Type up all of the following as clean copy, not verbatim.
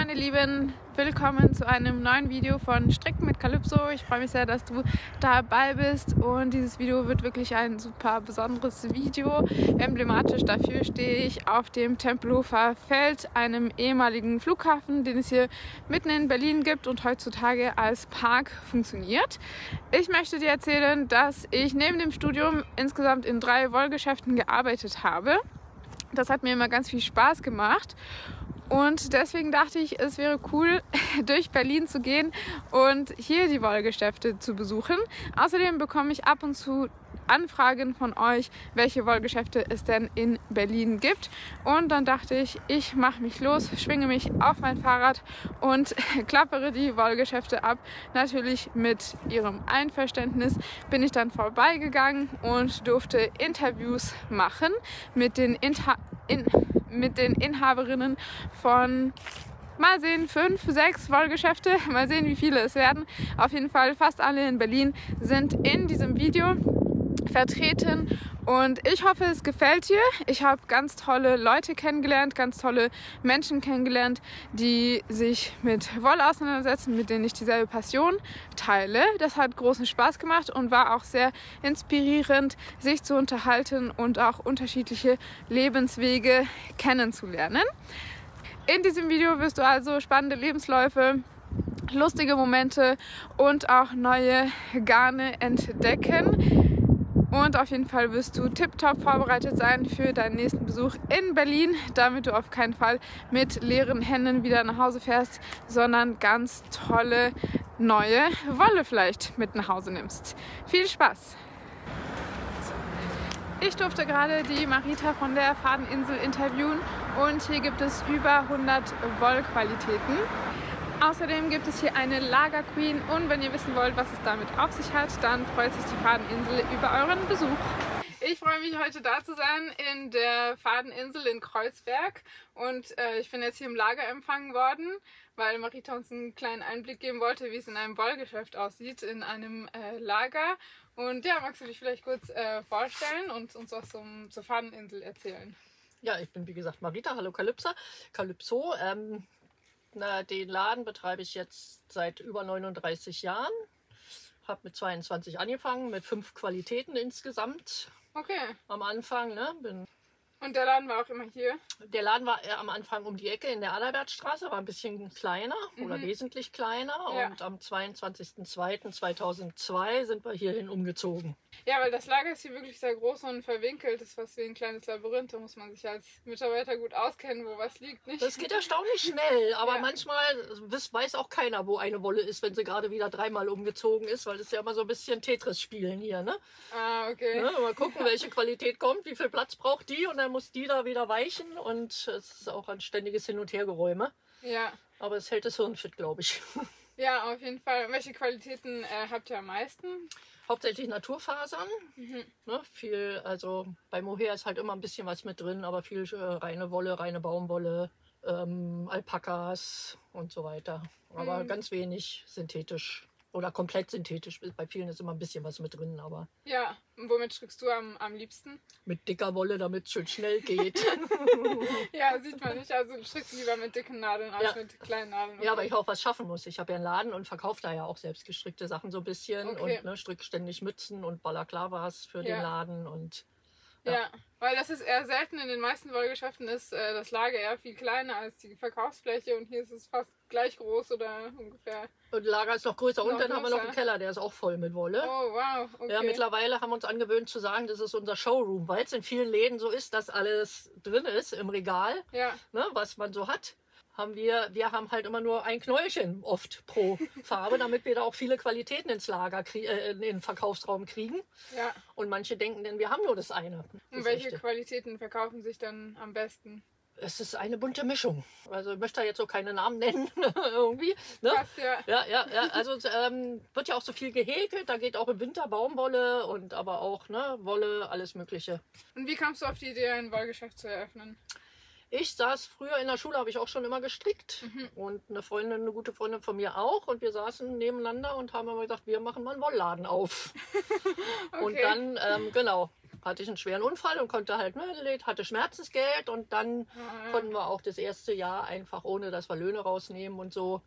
meine Lieben, willkommen zu einem neuen Video von Stricken mit Calypso. Ich freue mich sehr, dass du dabei bist und dieses Video wird wirklich ein super besonderes Video. Emblematisch dafür stehe ich auf dem Tempelhofer Feld, einem ehemaligen Flughafen, den es hier mitten in Berlin gibt und heutzutage als Park funktioniert. Ich möchte dir erzählen, dass ich neben dem Studium insgesamt in 3 Wollgeschäften gearbeitet habe. Das hat mir immer ganz viel Spaß gemacht. Und deswegen dachte ich, es wäre cool, durch Berlin zu gehen und hier die Wollgeschäfte zu besuchen. Außerdem bekomme ich ab und zu Anfragen von euch, welche Wollgeschäfte es denn in Berlin gibt. Und dann dachte ich, ich mache mich los, schwinge mich auf mein Fahrrad und klappere die Wollgeschäfte ab. Natürlich mit ihrem Einverständnis bin ich dann vorbeigegangen und durfte Interviews machen mit den Inhaberinnen von, mal sehen, 5, 6 Wollgeschäfte, mal sehen, wie viele es werden. Auf jeden Fall fast alle in Berlin sind in diesem Video vertreten und ich hoffe, es gefällt dir. Ich habe ganz tolle Leute kennengelernt, ganz tolle Menschen kennengelernt, die sich mit Wolle auseinandersetzen, mit denen ich dieselbe Passion teile. Das hat großen Spaß gemacht und war auch sehr inspirierend, sich zu unterhalten und auch unterschiedliche Lebenswege kennenzulernen. In diesem Video wirst du also spannende Lebensläufe, lustige Momente und auch neue Garne entdecken. Und auf jeden Fall wirst du tipptopp vorbereitet sein für deinen nächsten Besuch in Berlin, damit du auf keinen Fall mit leeren Händen wieder nach Hause fährst, sondern ganz tolle neue Wolle vielleicht mit nach Hause nimmst. Viel Spaß! Ich durfte gerade die Marita von der Fadeninsel interviewen und hier gibt es über 100 Wollqualitäten. Außerdem gibt es hier eine Lagerqueen und wenn ihr wissen wollt, was es damit auf sich hat, dann freut sich die Fadeninsel über euren Besuch. Ich freue mich, heute da zu sein in der Fadeninsel in Kreuzberg und ich bin jetzt hier im Lager empfangen worden, weil Marita uns einen kleinen Einblick geben wollte, wie es in einem Wollgeschäft aussieht, in einem Lager. Und ja, magst du dich vielleicht kurz vorstellen und uns was zur Fadeninsel erzählen? Ja, ich bin wie gesagt Marita, hallo Calypso. Den Laden betreibe ich jetzt seit über 39 Jahren. Habe mit 22 angefangen, mit 5 Qualitäten insgesamt. Okay. Am Anfang, ne? Und der Laden war auch immer hier? Der Laden war am Anfang um die Ecke in der Adalbertstraße, war ein bisschen kleiner oder wesentlich kleiner. Ja. Und am 22.02.2002 sind wir hierhin umgezogen. Ja, weil das Lager ist hier wirklich sehr groß und verwinkelt. Das ist fast wie ein kleines Labyrinth. Da muss man sich als Mitarbeiter gut auskennen, wo was liegt. Nicht? Das geht erstaunlich schnell, aber ja. Manchmal weiß auch keiner, wo eine Wolle ist, wenn sie gerade wieder 3-mal umgezogen ist, weil das ist ja immer so ein bisschen Tetris spielen hier, ne? Ah, okay. Ne? Mal gucken, welche Qualität kommt, wie viel Platz braucht die und dann muss die da wieder weichen und es ist auch ein ständiges Hin- und Hergeräume. Ja. Aber es hält das Hirn fit, glaube ich. Ja, auf jeden Fall. Welche Qualitäten habt ihr am meisten? Hauptsächlich Naturfasern. Ne, viel, also bei Mohair ist halt immer ein bisschen was mit drin, aber viel reine Wolle, reine Baumwolle, Alpakas und so weiter. Aber ganz wenig synthetisch. Oder komplett synthetisch. Bei vielen ist immer ein bisschen was mit drin, aber... Ja, und womit strickst du am liebsten? Mit dicker Wolle, damit es schön schnell geht. Ja, sieht man nicht. Also du strickst lieber mit dicken Nadeln als mit kleinen Nadeln. Okay. Ja, aber ich auch was schaffen muss. Ich habe ja einen Laden und verkaufe da ja auch selbst gestrickte Sachen so ein bisschen. Okay. Und stricke ständig Mützen und Balaklavas für den Laden und... Ja, weil das ist eher selten. In den meisten Wollgeschäften ist das Lager eher viel kleiner als die Verkaufsfläche und hier ist es fast gleich groß oder ungefähr. Und Lager ist noch größer und dann haben wir noch einen Keller, der ist auch voll mit Wolle. Oh, wow, okay. Ja, mittlerweile haben wir uns angewöhnt zu sagen, das ist unser Showroom, weil es in vielen Läden so ist, dass alles drin ist im Regal, ne, was man so hat. Wir haben halt immer nur ein Knäuelchen oft pro Farbe, damit wir da auch viele Qualitäten ins Lager, in den Verkaufsraum kriegen. Ja. Und manche denken, denn wir haben nur das eine. Und welche Qualitäten verkaufen sich dann am besten? Es ist eine bunte Mischung. Also ich möchte da jetzt so keine Namen nennen irgendwie. Ne? Passt, ja. Ja. Also wird ja auch so viel gehäkelt. Da geht auch im Winter Baumwolle und aber auch Wolle, alles Mögliche. Und wie kamst du auf die Idee, ein Wollgeschäft zu eröffnen? Ich saß früher in der Schule, habe ich auch schon immer gestrickt. Und eine gute Freundin von mir auch. Und wir saßen nebeneinander und haben immer gesagt, wir machen mal einen Wollladen auf. Okay. Und dann, hatte ich einen schweren Unfall und konnte halt, hatte Schmerzensgeld und dann konnten wir auch das erste Jahr einfach, ohne dass wir Löhne rausnehmen und so,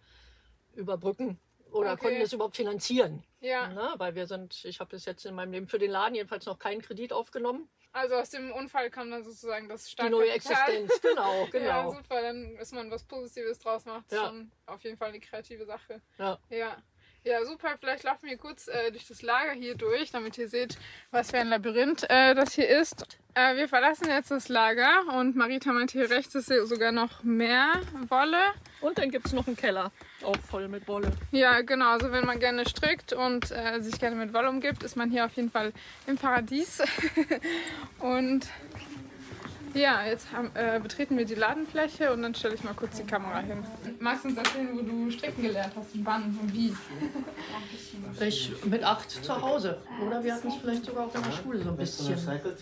überbrücken oder konnten das überhaupt finanzieren. Ja. Ne? Weil ich habe bis jetzt in meinem Leben für den Laden jedenfalls noch keinen Kredit aufgenommen. Also aus dem Unfall kam dann sozusagen das Startkapital. Die neue Existenz, genau. Ja, super, dann ist man was Positives draus macht. Ja. Schon auf jeden Fall eine kreative Sache. Ja, super. Vielleicht laufen wir kurz durch das Lager hier durch, damit ihr seht, was für ein Labyrinth das hier ist. Wir verlassen jetzt das Lager und Marita meint, hier rechts ist sogar noch mehr Wolle. Und dann gibt es noch einen Keller, auch voll mit Wolle. Ja, genau. Also wenn man gerne strickt und sich gerne mit Wolle umgibt, ist man hier auf jeden Fall im Paradies. Und ja, jetzt betreten wir die Ladenfläche und dann stelle ich mal kurz die Kamera hin. Magst du uns erzählen, wo du stricken gelernt hast und wann und wie? Ich mit 8 zu Hause. Oder wir hatten es vielleicht sogar auch in der Schule so ein bisschen.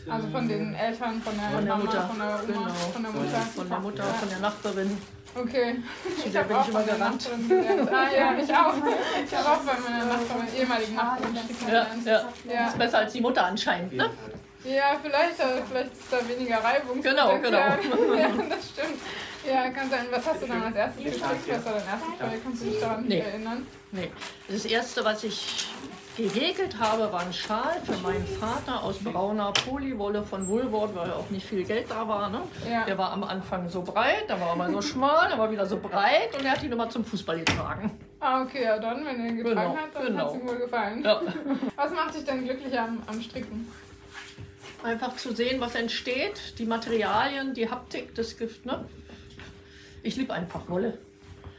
Also von den Eltern, von der Mama, Mutter, von der Oma, genau. von der Mutter? Von der Mutter, von der Nachbarin. Okay. Ich habe auch immer gerannt. Ja, ich auch. Ich habe auch bei meiner Nachbarin, ehemaligen Nachbarin stricken gelernt. Ja. Ist besser als die Mutter anscheinend, ne? Ja, vielleicht ist da weniger Reibung. Genau. Ja, das stimmt. Ja, kann sein. Was hast du dann als erstes gestrickt? Was war dein erstes Projekt? Kannst du dich daran nicht erinnern? Nee. Das erste, was ich gehäkelt habe, war ein Schal für meinen Vater aus brauner Polywolle von Woolworth, weil auch nicht viel Geld da war. Ne? Ja. Der war am Anfang so breit, dann war er mal so schmal, dann war wieder so breit und er hat ihn immer zum Fußball getragen. Ah, okay, ja dann, wenn er ihn getragen hat, dann hat es ihm wohl gefallen. Ja. Was macht dich denn glücklich am Stricken? Einfach zu sehen, was entsteht, die Materialien, die Haptik, das Gift. Ne? Ich liebe einfach Wolle.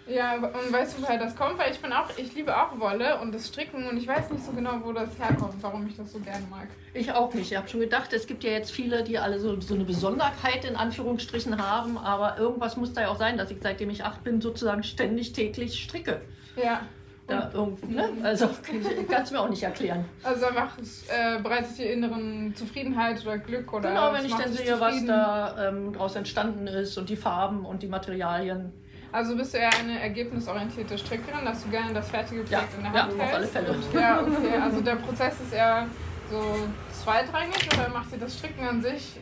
Ja, und weißt du, woher das kommt? Weil ich liebe auch Wolle und das Stricken und ich weiß nicht so genau, wo das herkommt, warum ich das so gerne mag. Ich auch nicht. Ich habe schon gedacht, es gibt ja jetzt viele, die alle so eine Besonderheit in Anführungsstrichen haben, aber irgendwas muss da ja auch sein, dass ich seitdem ich 8 bin sozusagen ständig täglich stricke. Ja. Da irgendwie, ne? Also ich kann es mir auch nicht erklären. Also einfach, es bereitet dir inneren Zufriedenheit oder Glück oder. Genau, wenn ich dann sehe, was da daraus entstanden ist und die Farben und die Materialien. Also bist du eher eine ergebnisorientierte Strickerin, dass du gerne das fertige Projekt in der Hand hältst? Ja, auf alle Fälle. Ja, okay. Also der Prozess ist eher so zweitrangig oder macht dir das Stricken an sich?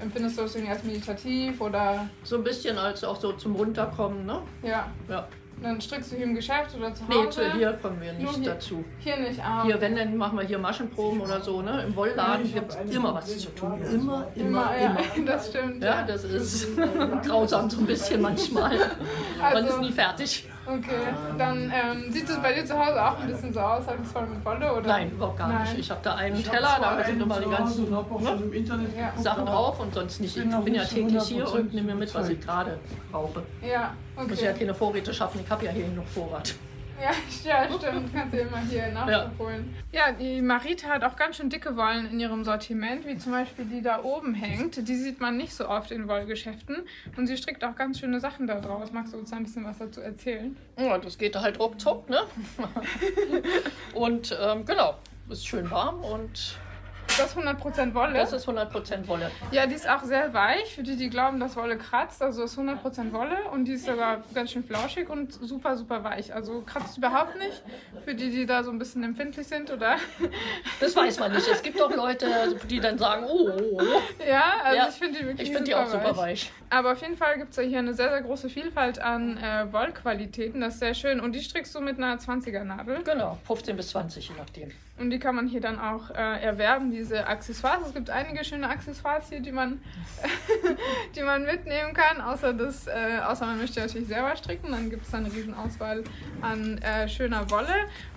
Empfindest du das irgendwie als meditativ oder? So ein bisschen als auch so zum Runterkommen, ne? Ja. Dann strickst du hier im Geschäft oder zu Hause? Nee, hier kommen wir nicht dazu. Hier nicht, Hier, wenn, dann machen wir hier Maschenproben oder so, ne? Im Wollladen gibt es immer was zu tun. Immer. Das stimmt. Ja, das ist grausam so ein bisschen manchmal. Man ist nie fertig. Okay, dann sieht es bei dir zu Hause auch ein bisschen so aus, als voll mit Wolle, oder? Nein, überhaupt gar nicht. Ich habe da einen Teller, da sind immer die ganzen Sachen drauf und sonst nicht. Ich bin ja täglich hier und nehme mir mit, was ich gerade brauche. Ja, okay. Ich muss ja keine Vorräte schaffen, ich habe ja hier noch Vorrat. Ja, stimmt. Kannst du immer hier nachholen. Ja, die Marita hat auch ganz schön dicke Wollen in ihrem Sortiment, wie zum Beispiel die da oben hängt. Die sieht man nicht so oft in Wollgeschäften. Und sie strickt auch ganz schöne Sachen da draus. Magst du uns ein bisschen was dazu erzählen? Ja, das geht halt ruckzuck, ne? Und genau, ist schön warm und... Das ist 100% Wolle? Das ist 100% Wolle. Ja, die ist auch sehr weich, für die, die glauben, dass Wolle kratzt. Also ist 100% Wolle und die ist sogar ganz schön flauschig und super, super weich. Also kratzt überhaupt nicht, für die, die da so ein bisschen empfindlich sind, oder? Das weiß man nicht. Es gibt auch Leute, die dann sagen, oh. Ja, also ich finde die wirklich auch super weich. Aber auf jeden Fall gibt es hier eine sehr, sehr große Vielfalt an Wollqualitäten. Das ist sehr schön. Und die strickst du mit einer 20er Nadel. Genau, 15 bis 20, je nachdem. Und die kann man hier dann auch erwerben, diese Accessoires. Es gibt einige schöne Accessoires hier, die man mitnehmen kann, außer man möchte natürlich selber stricken. Dann gibt es eine riesen Auswahl an schöner Wolle.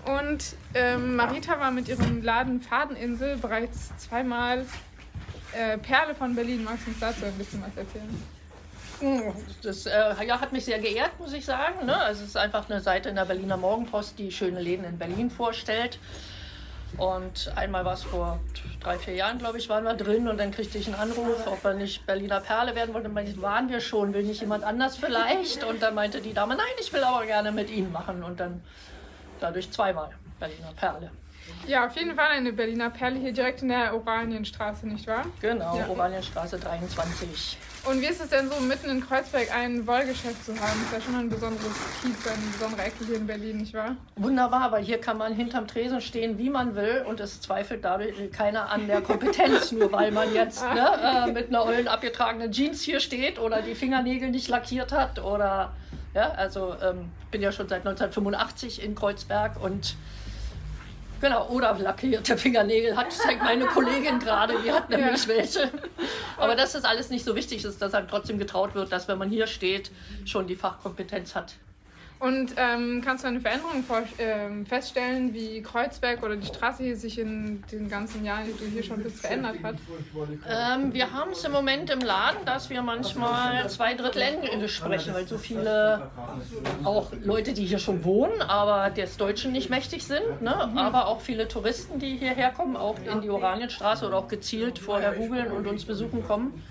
Und Marita war mit ihrem Laden Fadeninsel bereits zweimal Perle von Berlin. Magst du uns dazu ein bisschen was erzählen? Das hat mich sehr geehrt, muss ich sagen. Ne? Also es ist einfach eine Seite in der Berliner Morgenpost, die schöne Läden in Berlin vorstellt. Und einmal war es vor 3-4 Jahren, glaube ich, waren wir drin und dann kriegte ich einen Anruf, ob wir nicht Berliner Perle werden wollten. Und meinte, waren wir schon, will nicht jemand anders vielleicht? Und dann meinte die Dame, nein, ich will aber gerne mit Ihnen machen. Und dann dadurch zweimal Berliner Perle. Ja, auf jeden Fall eine Berliner Perle hier direkt in der Oranienstraße, nicht wahr? Genau, ja. Oranienstraße 23. Und wie ist es denn so, mitten in Kreuzberg ein Wollgeschäft zu haben? Das ist ja schon ein besonderes Kiez, eine besondere Ecke hier in Berlin, nicht wahr? Wunderbar, weil hier kann man hinterm Tresen stehen, wie man will, und es zweifelt dadurch keiner an der Kompetenz, nur weil man jetzt mit einer ollen abgetragenen Jeans hier steht oder die Fingernägel nicht lackiert hat oder... Ja, also ich bin ja schon seit 1985 in Kreuzberg und genau, oder lackierte Fingernägel hat, zeigt meine Kollegin gerade, die hat nämlich welche. Aber dass das alles nicht so wichtig ist, dass halt trotzdem getraut wird, dass wenn man hier steht, schon die Fachkompetenz hat. Und kannst du eine Veränderung feststellen, wie Kreuzberg oder die Straße hier sich in den ganzen Jahren, die du hier schon bist, verändert hat? Wir haben es im Moment im Laden, dass wir manchmal 2/3 Englisch sprechen, weil so viele auch Leute, die hier schon wohnen, aber des Deutschen nicht mächtig sind, ne? Aber auch viele Touristen, die hierher kommen, auch in die Oranienstraße oder auch gezielt vorher googeln und uns besuchen kommen.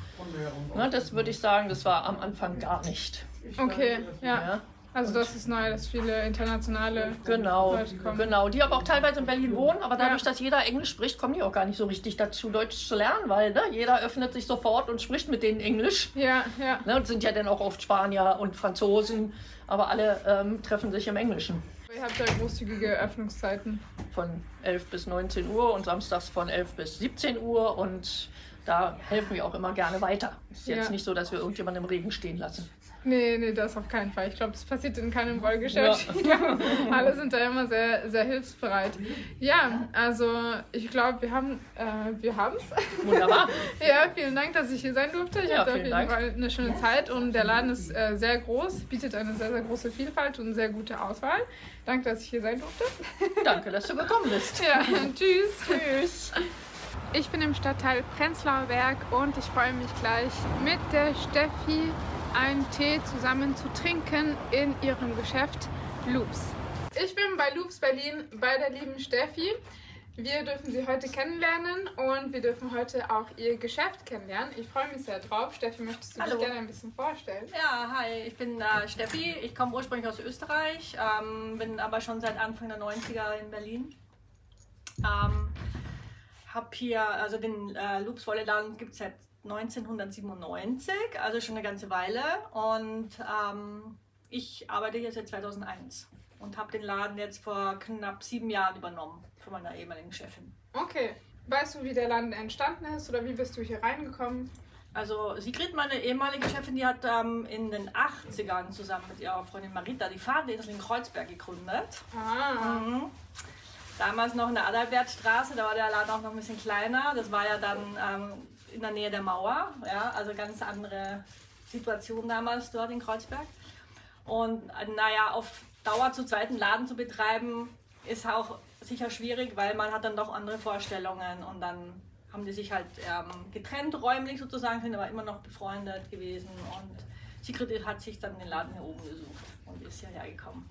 Ne, das würde ich sagen, das war am Anfang gar nicht. Okay, ja. Also das ist neu, dass viele internationale Leute kommen. Genau, die aber auch teilweise in Berlin wohnen, aber dadurch, dass jeder Englisch spricht, kommen die auch gar nicht so richtig dazu, Deutsch zu lernen, weil jeder öffnet sich sofort und spricht mit denen Englisch. Ja. Ne, und sind ja dann auch oft Spanier und Franzosen, aber alle treffen sich im Englischen. Ihr habt ja großzügige Öffnungszeiten. Von 11 bis 19 Uhr und samstags von 11 bis 17 Uhr und da helfen wir auch immer gerne weiter. Ist jetzt nicht so, dass wir irgendjemanden im Regen stehen lassen. Nee, das auf keinen Fall. Ich glaube, das passiert in keinem Wollgeschäft. Ja. Alle sind da immer sehr, sehr hilfsbereit. Ja, also ich glaube, wir haben es. Wunderbar. Ja, vielen Dank, dass ich hier sein durfte. Ich hatte auf jeden Fall eine schöne Zeit und der Laden ist sehr groß, bietet eine sehr, sehr große Vielfalt und sehr gute Auswahl. Danke, dass ich hier sein durfte. Danke, dass du gekommen bist. Ja, tschüss. Tschüss. Ich bin im Stadtteil Prenzlauer Berg und ich freue mich gleich mit der Steffi einen Tee zusammen zu trinken in ihrem Geschäft Loops. Ich bin bei Loops Berlin bei der lieben Steffi. Wir dürfen sie heute kennenlernen und wir dürfen heute auch ihr Geschäft kennenlernen. Ich freue mich sehr drauf. Steffi, möchtest du dich gerne ein bisschen vorstellen? Ja, hi, ich bin Steffi. Ich komme ursprünglich aus Österreich, bin aber schon seit Anfang der 90er in Berlin. Habe hier, also den Loops Wollelladen gibt es seit 1997, also schon eine ganze Weile, und ich arbeite hier seit 2001 und habe den Laden jetzt vor knapp 7 Jahren übernommen von meiner ehemaligen Chefin. Okay, weißt du, wie der Laden entstanden ist oder wie bist du hier reingekommen? Also Sigrid, meine ehemalige Chefin, die hat in den 80ern zusammen mit ihrer Freundin Marita die Fahrradlesel in Kreuzberg gegründet. Damals noch in der Adalbertstraße, da war der Laden auch noch ein bisschen kleiner, das war ja dann in der Nähe der Mauer, ja, also ganz andere Situation damals dort in Kreuzberg. Und naja, auf Dauer zu zweit einen Laden zu betreiben, ist auch sicher schwierig, weil man hat dann doch andere Vorstellungen und dann haben die sich halt getrennt, räumlich sozusagen, sind aber immer noch befreundet gewesen und Sigrid hat sich dann den Laden hier oben gesucht und ist hierher gekommen.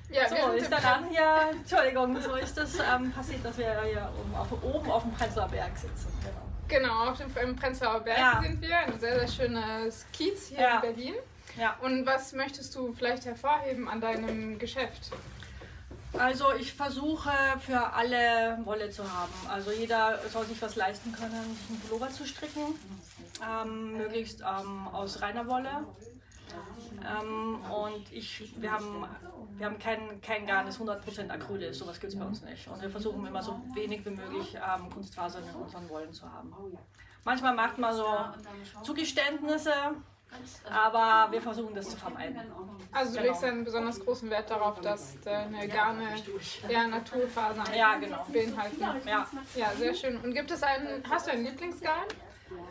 Ja, so ist der Laden hier, Entschuldigung, so ist das passiert, dass wir hier oben auf dem Prenzlauer Berg sitzen. Genau, auf dem Prenzlauer Berg sind wir, ein sehr, sehr schönes Kiez hier in Berlin. Ja. Und was möchtest du vielleicht hervorheben an deinem Geschäft? Also ich versuche für alle Wolle zu haben. Also jeder soll sich was leisten können, sich einen Pullover zu stricken, möglichst aus reiner Wolle. Und wir haben kein Garn, das 100% Acryl ist, sowas gibt es bei uns nicht. Und wir versuchen immer so wenig wie möglich Kunstfasern in unseren Wollen zu haben. Manchmal macht man so Zugeständnisse, aber wir versuchen das zu vermeiden. Also du legst einen besonders großen Wert darauf, dass deine Garne eher Naturfasern beinhalten. Ja, sehr schön. Und hast du einen Lieblingsgarn,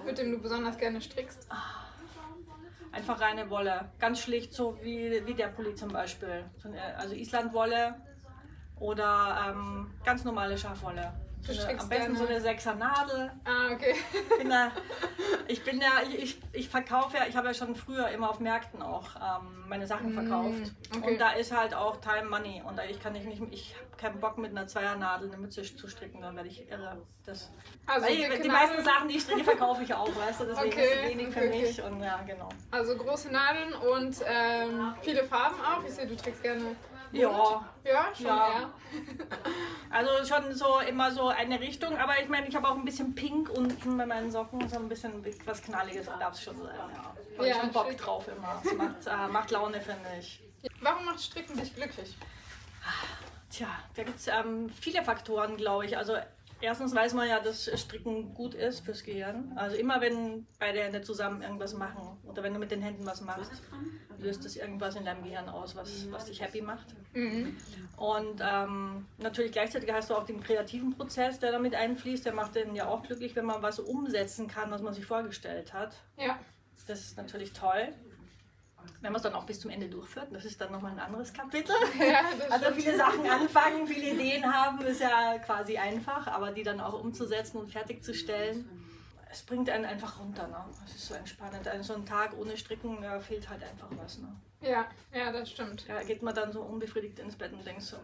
mit dem du besonders gerne strickst? Einfach reine Wolle, ganz schlicht, so wie der Pulli zum Beispiel. Also Islandwolle oder ganz normale Schafwolle. Am besten so eine 6er Nadel. Ah, okay. Ich verkaufe ich habe ja schon früher immer auf Märkten auch meine Sachen verkauft. Okay. Und da ist halt auch Time Money. Und ich habe keinen Bock mit einer 2er Nadel eine Mütze zu stricken, dann werde ich irre. Die meisten Sachen, die ich stricke, verkaufe ich auch, weißt du, deswegen ist es wenig für mich. Und, ja, genau. Also große Nadeln und viele Farben auch. Ich sehe, du trägst gerne Ja. Ja, schon eher. Also schon so immer so eine Richtung, aber ich meine, ich habe auch ein bisschen Pink unten bei meinen Socken, so ein bisschen was Knalliges darf es schon sein. Ja. Habe ich schon Bock drauf immer. Das macht Laune, finde ich. Warum macht Stricken dich glücklich? Tja, da gibt es viele Faktoren, glaube ich. Also erstens weiß man ja, dass Stricken gut ist fürs Gehirn. Also immer wenn beide Hände zusammen irgendwas machen oder wenn du mit den Händen was machst, löst das irgendwas in deinem Gehirn aus, was dich happy macht. Mhm. Und natürlich gleichzeitig hast du auch den kreativen Prozess, der damit einfließt. Der macht den ja auch glücklich, wenn man was umsetzen kann, was man sich vorgestellt hat. Ja. Das ist natürlich toll. Wenn man es dann auch bis zum Ende durchführt, das ist dann nochmal ein anderes Kapitel. Ja, also viele Sachen anfangen, viele Ideen haben, ist ja quasi einfach, aber die dann auch umzusetzen und fertigzustellen, es bringt einen einfach runter. Ne? Das ist so entspannend. So ein Tag ohne Stricken, da fehlt halt einfach was. Ne? Ja, das stimmt. Da geht man dann so unbefriedigt ins Bett und denkt so,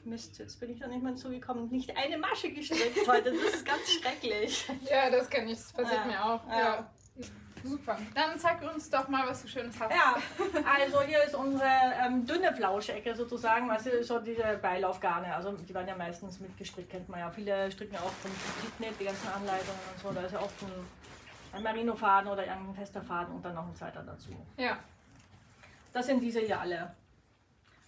Mist, jetzt bin ich da nicht mehr zugekommen und nicht eine Masche gestrickt heute. Das ist ganz schrecklich. Ja, das kenne ich, das passiert mir auch. Ja. Super. Dann zeig uns doch mal, was du Schönes hast. Ja, also hier ist unsere dünne Flauschecke sozusagen, was ist so diese Beilaufgarne. Also die werden ja meistens mitgestrickt, kennt man ja. Viele stricken auch von Knit, die ganzen Anleitungen und so. Da ist ja oft ein Merino-Faden oder irgendein fester Faden und dann noch ein zweiter dazu. Ja. Das sind diese hier alle.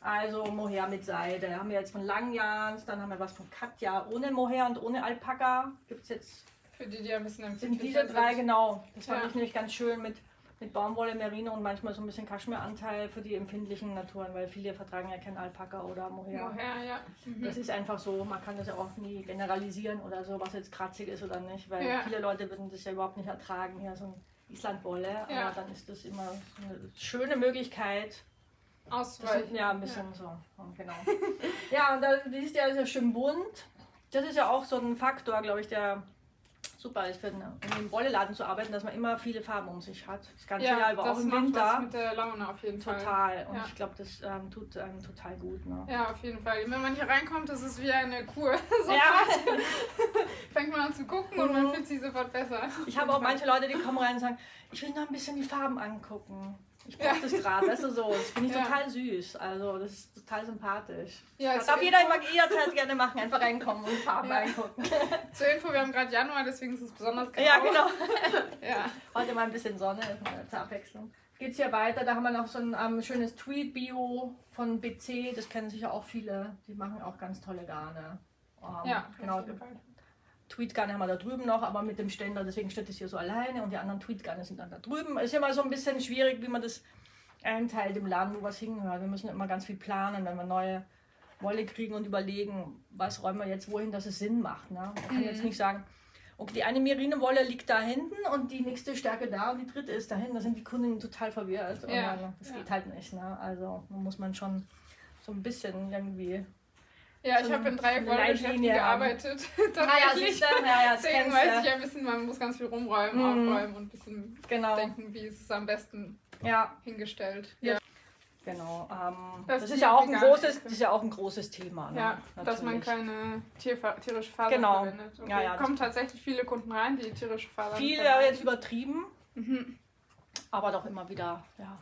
Also Mohair mit Seide. Haben wir jetzt von Langjans, dann haben wir was von Katja ohne Mohair und ohne Alpaka. Gibt es jetzt. Für die ein bisschen empfindlicher sind. Diese drei, genau. Das fand ich nämlich ganz schön mit Baumwolle, Merino und manchmal so ein bisschen Kaschmiranteil für die empfindlichen Naturen, weil viele vertragen ja kein Alpaka oder Mohair. Ja. Mhm. Das ist einfach so, man kann das ja auch nie generalisieren oder so, was jetzt kratzig ist oder nicht, weil viele Leute würden das ja überhaupt nicht ertragen, hier so ein Islandwolle, aber dann ist das immer so eine schöne Möglichkeit. Ausweichen. Ja, ein bisschen so, genau. Ja, und da siehst du ja, ist ja schön bunt. Das ist ja auch so ein Faktor, glaube ich, der super ist, um im Wolleladen zu arbeiten, dass man immer viele Farben um sich hat. Das ganze Jahr über, auch im Winter. Das mit der Laune auf jeden Fall. Total. Und ich glaube, das tut einem total gut. Ne? Ja, auf jeden Fall. Wenn man hier reinkommt, ist es wie eine Kur. Fängt man an zu gucken und man fühlt sich sofort besser. Ich habe auch manche Leute, die kommen rein und sagen, ich will noch ein bisschen die Farben angucken. Ich brauche das gerade, weißt du so. Das finde ich total süß. Also das ist total sympathisch. Ja, das darf jeder immer jederzeit gerne machen. Einfach reinkommen und Farben angucken. Zur Info, wir haben gerade Januar, deswegen ist es besonders grau. Ja, genau. Heute mal ein bisschen Sonne, zur Abwechslung. Geht es hier weiter, da haben wir noch so ein schönes Tweed-Bio von BC. Das kennen sicher auch viele. Die machen auch ganz tolle Garne. Genau. Tweedgarne haben wir da drüben noch, aber mit dem Ständer, deswegen steht es hier so alleine und die anderen Tweedgarne sind dann da drüben. Ist immer so ein bisschen schwierig, wie man das einteilt im Laden, wo was hingehört. Wir müssen immer ganz viel planen, wenn wir neue Wolle kriegen und überlegen, was räumen wir jetzt wohin, dass es Sinn macht. Ne? Man kann jetzt nicht sagen, okay, die eine Merino-Wolle liegt da hinten und die nächste Stärke da und die dritte ist da hinten. Da sind die Kunden total verwirrt. Und das geht halt nicht. Ne? Also da muss man schon so ein bisschen irgendwie... Ja, ich habe in 3 Wollgeschäften gearbeitet. Deswegen weiß ich ein bisschen, man muss ganz viel rumräumen, aufräumen und ein bisschen denken, wie ist es am besten hingestellt. Ja. Genau. Das ist ja auch ein großes Thema. Ne? Ja, dass man keine tierische Faser verwendet. Okay. Kommen tatsächlich viele Kunden rein, die tierische Faser verwenden. Viele jetzt übertrieben, aber doch immer wieder. Ja.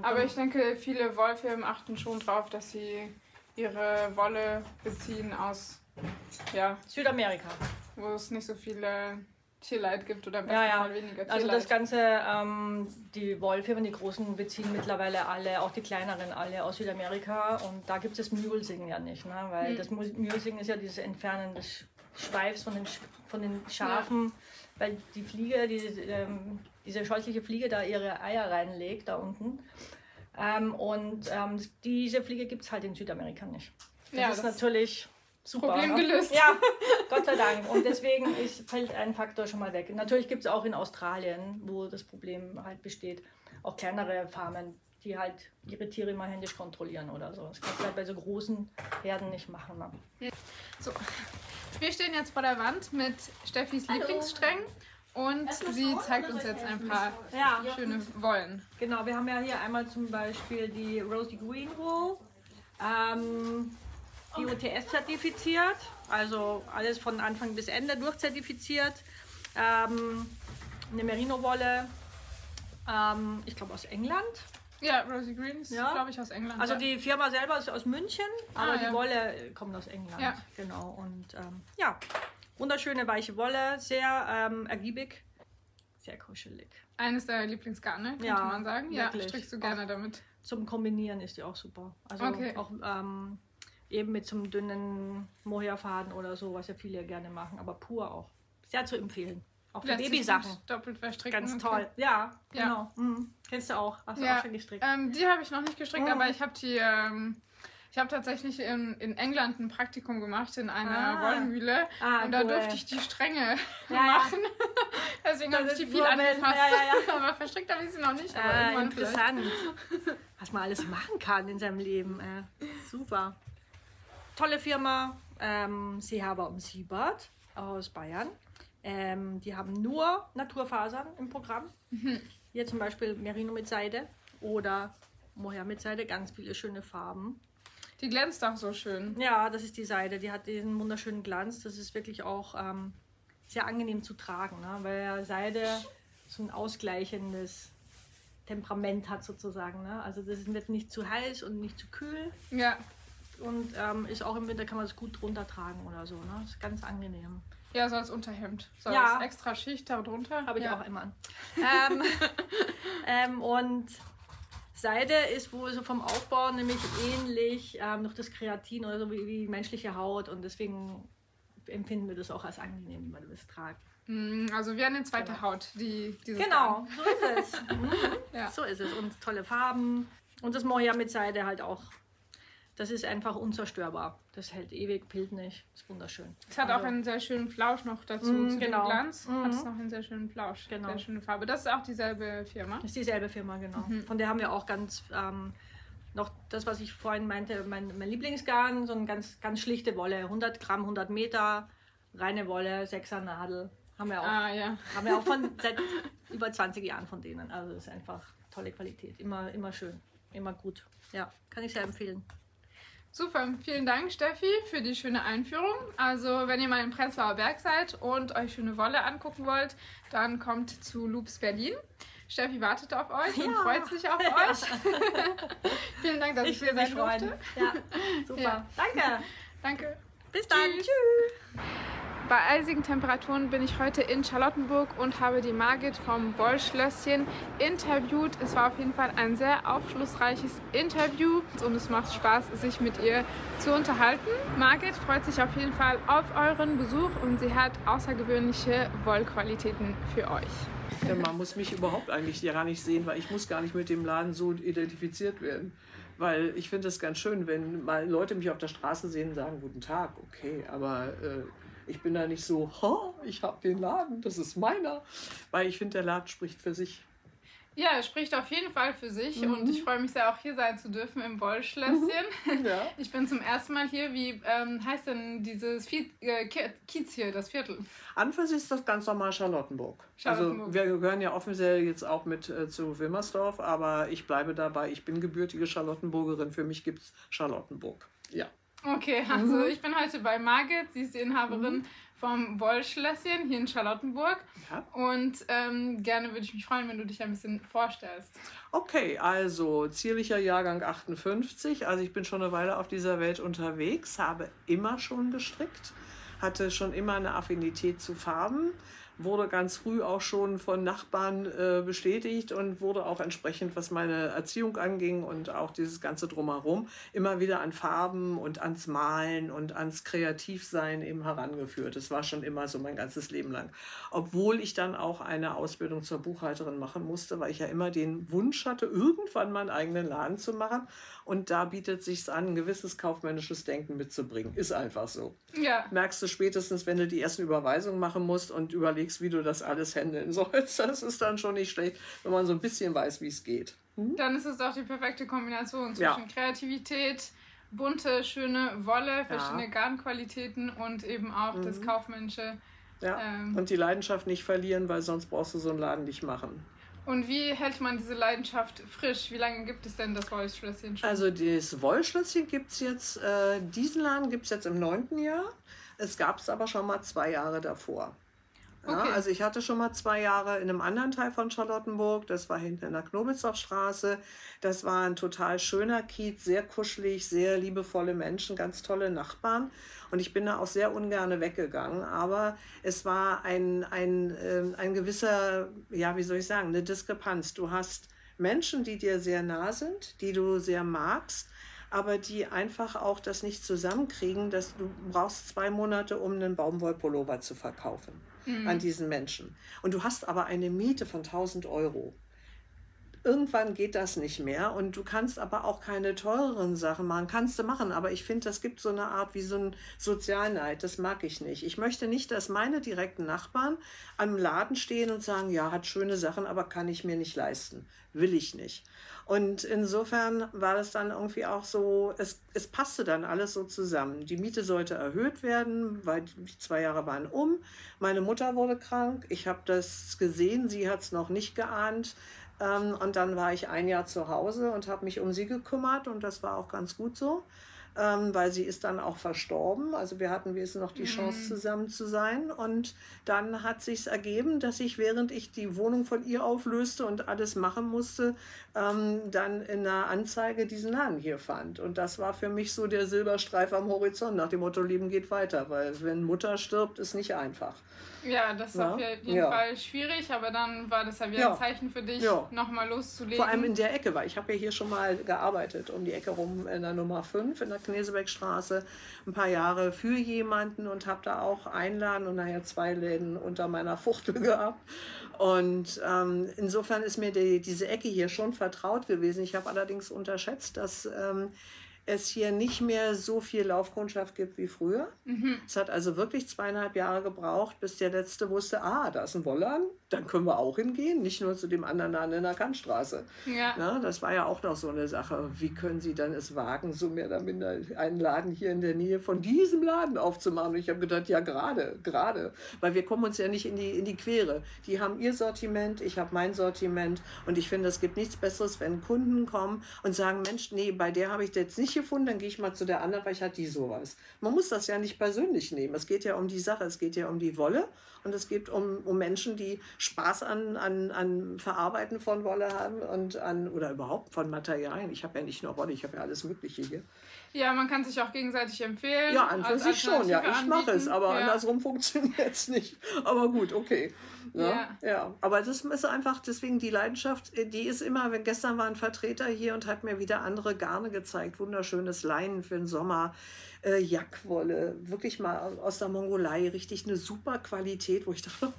Aber ich denke, viele Wollfirmen achten schon drauf, dass sie ihre Wolle beziehen aus Südamerika, wo es nicht so viele Tierleid gibt oder weniger Tierleid. Also das Ganze, die Wollfirmen, die großen, beziehen mittlerweile alle, auch die kleineren alle aus Südamerika und da gibt es das Mulesing ja nicht, ne? Weil das Mulesing ist ja dieses Entfernen des Schweifs von den Schafen, weil die Fliege, diese scheußliche Fliege da ihre Eier reinlegt, da unten. Diese Fliege gibt es halt in Südamerika nicht. Das ist natürlich super. Problem gelöst. Ja, Gott sei Dank. Und deswegen fällt ein Faktor schon mal weg. Natürlich gibt es auch in Australien, wo das Problem halt besteht, auch kleinere Farmen, die halt ihre Tiere immer händisch kontrollieren oder so. Das kannst du halt bei so großen Herden nicht machen. Ne? So, wir stehen jetzt vor der Wand mit Steffis Lieblingssträngen. Und sie zeigt uns jetzt ein paar schöne Wollen. Genau, wir haben ja hier einmal zum Beispiel die Rosy Green Wool, die UTS zertifiziert, also alles von Anfang bis Ende durchzertifiziert. Eine Merino-Wolle, ich glaube aus England. Ja, Rosy Green ist, glaube ich, aus England. Also die Firma selber ist aus München, aber die Wolle kommt aus England. Ja. Genau. Und ja, wunderschöne weiche Wolle, sehr ergiebig, sehr kuschelig. Eines der Lieblingsgarne, könnte man sagen. Wirklich. Ja, strickst du gerne auch damit? Zum Kombinieren ist die auch super. Also auch eben mit so einem dünnen Mohairfaden oder so, was ja viele gerne machen, aber pur auch. Sehr zu empfehlen. Auch für Babysachen. Doppelt verstricken. Ganz toll. Ja, genau. Kennst du auch? Hast du auch schon gestrickt? Die habe ich noch nicht gestrickt, aber ich habe die... ich habe tatsächlich in England ein Praktikum gemacht in einer Wollenmühle und da durfte ich die Stränge machen. Deswegen habe ich die viel angefasst. Aber verstrickt habe ich sie noch nicht. Aber interessant. Was man alles machen kann in seinem Leben. Super. Tolle Firma. Seehaber und Siebert aus Bayern. Die haben nur Naturfasern im Programm. Hier zum Beispiel Merino mit Seide oder Mohair mit Seide. Ganz viele schöne Farben. Die glänzt auch so schön. Ja, das ist die Seide. Die hat diesen wunderschönen Glanz. Das ist wirklich auch sehr angenehm zu tragen, ne? Weil Seide so ein ausgleichendes Temperament hat sozusagen. Ne? Also das wird nicht zu heiß und nicht zu kühl. Ja. Und ist auch im Winter kann man es gut drunter tragen oder so. Ne? Das ist ganz angenehm. Ja, so als Unterhemd. So als extra Schicht da drunter. Habe ich auch immer an. Und Seide ist wohl so vom Aufbau nämlich ähnlich noch das Kreatin oder so wie menschliche Haut. Und deswegen empfinden wir das auch als angenehm, wie man das tragt. Also wie eine zweite Haut. Genau, so ist es. So ist es. Und tolle Farben. Und das Mohair mit Seide halt auch. Das ist einfach unzerstörbar. Das hält ewig, pillt nicht. Ist wunderschön. Es hat auch einen sehr schönen Flausch noch dazu. Zu dem Glanz hat es noch einen sehr schönen Flausch. Genau. Sehr schöne Farbe. Das ist auch dieselbe Firma? Das ist dieselbe Firma, genau. Von der haben wir auch ganz noch das, was ich vorhin meinte, mein Lieblingsgarn, so eine ganz, ganz schlichte Wolle. 100 Gramm, 100 Meter, reine Wolle, 6er Nadel. Haben wir auch, haben wir auch seit über 20 Jahren von denen. Also das ist einfach tolle Qualität. Immer schön, immer gut. Ja, kann ich sehr empfehlen. Super, vielen Dank Steffi für die schöne Einführung. Also wenn ihr mal im Prenzlauer Berg seid und euch schöne Wolle angucken wollt, dann kommt zu Loops Berlin. Steffi wartet auf euch und freut sich auf euch. Vielen Dank, dass ich hier sein durfte. Ja, super. Ja. Danke. Danke. Bis dann. Tschüss. Bei eisigen Temperaturen bin ich heute in Charlottenburg und habe die Margit vom Wollschlösschen interviewt. Es war auf jeden Fall ein sehr aufschlussreiches Interview und es macht Spaß, sich mit ihr zu unterhalten. Margit freut sich auf jeden Fall auf euren Besuch und sie hat außergewöhnliche Wollqualitäten für euch. Ja, man muss mich überhaupt eigentlich gar nicht sehen, weil ich muss gar nicht mit dem Laden so identifiziert werden. Weil ich finde es ganz schön, wenn mal Leute mich auf der Straße sehen und sagen, guten Tag, okay, aber ich bin da nicht so, ich habe den Laden, das ist meiner, weil ich finde, der Laden spricht für sich. Ja, er spricht auf jeden Fall für sich und ich freue mich sehr, auch hier sein zu dürfen im Wollschlösschen. Ja. Ich bin zum ersten Mal hier. Wie heißt denn dieses Kiez hier, das Viertel? An für sich ist das ganz normal Charlottenburg. Also wir gehören ja offiziell jetzt auch mit zu Wilmersdorf, aber ich bleibe dabei, ich bin gebürtige Charlottenburgerin, für mich gibt es Charlottenburg. Ja. Okay, also ich bin heute bei Margit, sie ist die Inhaberin vom Wollschlösschen hier in Charlottenburg. Ja. Und gerne würde ich mich freuen, wenn du dich ein bisschen vorstellst. Okay, also zierlicher Jahrgang 58, also ich bin schon eine Weile auf dieser Welt unterwegs, habe immer schon gestrickt, hatte schon immer eine Affinität zu Farben, wurde ganz früh auch schon von Nachbarn bestätigt und wurde auch entsprechend, was meine Erziehung anging und auch dieses ganze Drumherum, immer wieder an Farben und ans Malen und ans Kreativsein eben herangeführt. Das war schon immer so mein ganzes Leben lang. Obwohl ich dann auch eine Ausbildung zur Buchhalterin machen musste, weil ich ja immer den Wunsch hatte, irgendwann mal einen eigenen Laden zu machen. Und da bietet es sich an, ein gewisses kaufmännisches Denken mitzubringen. Ist einfach so. Ja. Merkst du spätestens, wenn du die ersten Überweisungen machen musst und überlegst, wie du das alles handeln sollst. Das ist dann schon nicht schlecht, wenn man so ein bisschen weiß, wie es geht. Dann ist es doch die perfekte Kombination zwischen Kreativität, bunte, schöne Wolle, verschiedene Garnqualitäten und eben auch das Kaufmännische. Ja. Und die Leidenschaft nicht verlieren, weil sonst brauchst du so einen Laden nicht machen. Und wie hält man diese Leidenschaft frisch? Wie lange gibt es denn das Wollschlösschen schon? Also das Wollschlösschen gibt es jetzt, diesen Laden gibt es jetzt im 9. Jahr. Es gab es aber schon mal 2 Jahre davor. Ja, Okay. also ich hatte schon mal 2 Jahre in einem anderen Teil von Charlottenburg, das war hinten in der Knobelsdorfstraße. Das war ein total schöner Kiez, sehr kuschelig, sehr liebevolle Menschen, ganz tolle Nachbarn. Und ich bin da auch sehr ungern weggegangen, aber es war ein gewisser, ja, wie soll ich sagen, eine Diskrepanz. Du hast Menschen, die dir sehr nah sind, die du sehr magst, aber die einfach auch das nicht zusammenkriegen, dass du brauchst 2 Monate, um einen Baumwollpullover zu verkaufen an diesen Menschen. Und du hast aber eine Miete von 1.000 Euro. Irgendwann geht das nicht mehr und du kannst aber auch keine teureren Sachen machen. Kannst du machen, aber ich finde, das gibt so eine Art wie so ein Sozialneid. Das mag ich nicht. Ich möchte nicht, dass meine direkten Nachbarn am Laden stehen und sagen, ja, hat schöne Sachen, aber kann ich mir nicht leisten. Will ich nicht. Und insofern war das dann irgendwie auch so, es passte dann alles so zusammen. Die Miete sollte erhöht werden, weil die 2 Jahre waren um. Meine Mutter wurde krank. Ich habe das gesehen, sie hat es noch nicht geahnt. Und dann war ich 1 Jahr zu Hause und habe mich um sie gekümmert und das war auch ganz gut so, weil sie ist dann auch verstorben. Also wir hatten wenigstens noch die Chance, zusammen zu sein. Und dann hat sich's ergeben, dass ich, während ich die Wohnung von ihr auflöste und alles machen musste, dann in einer Anzeige diesen Laden hier fand. Und das war für mich so der Silberstreif am Horizont, nach dem Motto, Leben geht weiter, weil wenn Mutter stirbt, ist nicht einfach. Ja, das ist auf jeden Fall schwierig, aber dann war das ja wieder ein Zeichen für dich, nochmal loszulegen. Vor allem in der Ecke, weil ich habe ja hier schon mal gearbeitet, um die Ecke rum in der Nummer 5 in der Knesebeckstraße, ein paar Jahre für jemanden und habe da auch einen Laden und nachher 2 Läden unter meiner Fuchtel gehabt. Und insofern ist mir diese Ecke hier schon vertraut gewesen. Ich habe allerdings unterschätzt, dass es hier nicht mehr so viel Laufkundschaft gibt wie früher. Es hat also wirklich 2,5 Jahre gebraucht, bis der Letzte wusste, da ist ein Wollladen, dann können wir auch hingehen, nicht nur zu dem anderen Laden in der Kantstraße. Ja. Na, das war ja auch noch so eine Sache. Wie können Sie dann es wagen, so mehr oder minder einen Laden hier in der Nähe von diesem Laden aufzumachen? Und ich habe gedacht, ja gerade, weil wir kommen uns ja nicht in die Quere. Die haben ihr Sortiment, ich habe mein Sortiment und ich finde, es gibt nichts Besseres, wenn Kunden kommen und sagen, Mensch, nee, bei der habe ich das jetzt nicht gefunden, dann gehe ich mal zu der anderen, weil ich hat die sowas. Man muss das ja nicht persönlich nehmen. Es geht ja um die Sache, es geht ja um die Wolle und es geht um Menschen, die Spaß an Verarbeiten von Wolle haben und oder überhaupt von Materialien. Ich habe ja nicht nur Wolle, ich habe ja alles Mögliche hier. Ja, man kann sich auch gegenseitig empfehlen. Ja, an für sich schon. Ja, ich mache es, aber andersrum funktioniert es nicht. Aber gut, okay. Ja. Aber das ist einfach, deswegen die Leidenschaft, die ist immer, gestern war ein Vertreter hier und hat mir wieder andere Garne gezeigt. Wunderschönes Leinen für den Sommer, Jackwolle, wirklich mal aus der Mongolei, richtig eine super Qualität, wo ich dachte,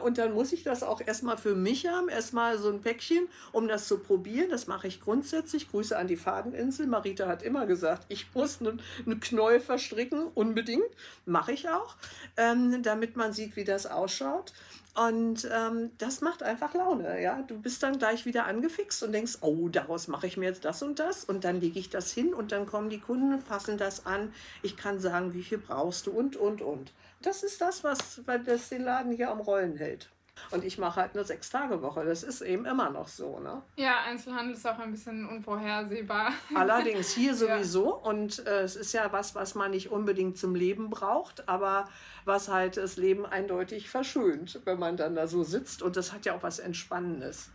und dann muss ich das auch erstmal für mich haben, erstmal so ein Päckchen, um das zu probieren. Das mache ich grundsätzlich. Grüße an die Fadeninsel. Marita hat immer gesagt, ich muss einen Knäuel verstricken, unbedingt. Mache ich auch, damit man sieht, wie das ausschaut. Und das macht einfach Laune. Ja? Du bist dann gleich wieder angefixt und denkst, daraus mache ich mir jetzt das und das. Und dann lege ich das hin und dann kommen die Kunden, fassen das an. Ich kann sagen, wie viel brauchst du und. Das ist das, was den Laden hier am Rollen hält. Und ich mache halt eine 6-Tage-Woche. Das ist eben immer noch so. Ne? Ja, Einzelhandel ist auch ein bisschen unvorhersehbar. Allerdings hier sowieso. Und es ist ja was man nicht unbedingt zum Leben braucht, aber was halt das Leben eindeutig verschönt, wenn man dann da so sitzt. Und das hat ja auch was Entspannendes.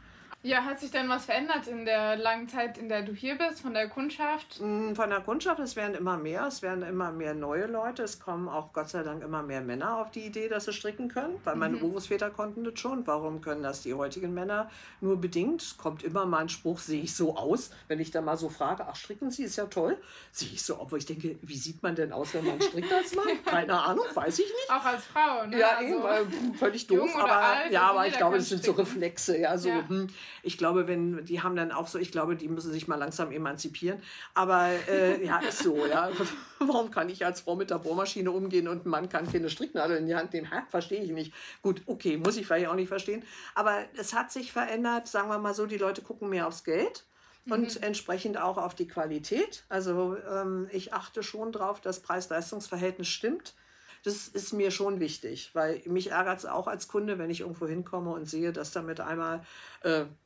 Ja, hat sich denn was verändert in der langen Zeit, in der du hier bist, von der Kundschaft? Von der Kundschaft, es werden immer mehr neue Leute. Es kommen auch Gott sei Dank immer mehr Männer auf die Idee, dass sie stricken können, weil meine Urgroßväter konnten das schon. Warum können das die heutigen Männer nur bedingt? Es kommt immer mal ein Spruch, sehe ich so aus? Wenn ich da mal so frage, ach, stricken Sie, ist ja toll. Sehe ich so, obwohl ich denke, wie sieht man denn aus, wenn man strickt als Mann? Keine Ahnung, weiß ich nicht. Auch als Frau, ne? Ja, also eben, völlig doof, aber alt, aber ich glaube, das sind so Reflexe, ja, so, ich glaube, die haben dann auch so, ich glaube, die müssen sich mal langsam emanzipieren. Aber ist so, ja. Warum kann ich als Frau mit der Bohrmaschine umgehen und ein Mann kann keine Stricknadel in die Hand nehmen? Verstehe ich nicht. Gut, okay, muss ich vielleicht auch nicht verstehen. Aber es hat sich verändert, sagen wir mal so, die Leute gucken mehr aufs Geld. Und entsprechend auch auf die Qualität. Also ich achte schon drauf, dass Preis-Leistungs-Verhältnis stimmt. Das ist mir schon wichtig, weil mich ärgert es auch als Kunde, wenn ich irgendwo hinkomme und sehe, dass damit einmal